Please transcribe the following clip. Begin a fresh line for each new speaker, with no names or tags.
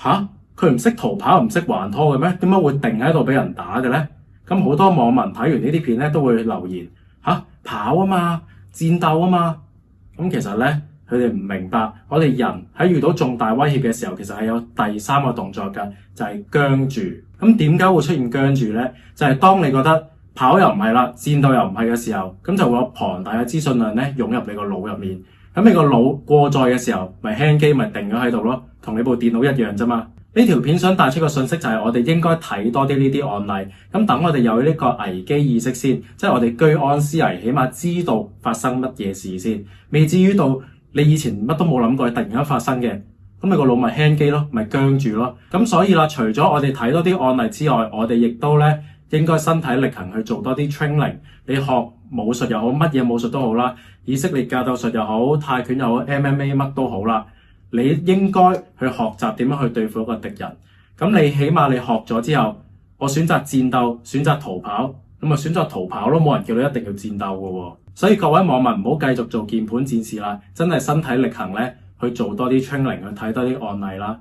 吓？佢唔識逃跑唔識還拖嘅咩？點解會定喺度俾人打嘅咧？咁好多網民睇完呢啲片咧都會留言吓，跑啊嘛，戰鬥啊嘛。咁其實咧佢哋唔明白，我哋人喺遇到重大威脅嘅時候，其實係有第三個動作㗎，就係僵住。咁點解會出現僵住咧？就係當你覺得跑又唔係啦，戰鬥又唔係嘅時候，咁就會有龐大嘅資訊量咧湧入你個腦入面。咁你個腦過載嘅時候，咪輕機咪定咗喺度咯，同你部電腦一樣啫嘛。呢條片想帶出個信息就係我哋應該睇多啲呢啲案例，咁等我哋有呢個危機意識先，即係我哋居安思危，起碼知道發生乜嘢事先，未至於到你以前乜都冇諗過，突然間發生嘅，咁你個腦咪輕機咯，咪僵住咯。咁所以啦，除咗我哋睇多啲案例之外，我哋亦都咧應該身體力行去做多啲 training。你學武術又好，乜嘢武術都好啦，以色列格鬥術又好，泰拳又好，MMA 乜都好啦。你應該去學習點樣去對付一個敵人。咁你起碼你學咗之後，我選擇戰鬥，選擇逃跑，咁咪選擇逃跑咯，冇人叫你一定要戰鬥㗎喎。所以各位網民唔好繼續做鍵盤戰士啦，真係身體力行咧去做多啲 training，去睇多啲案例啦。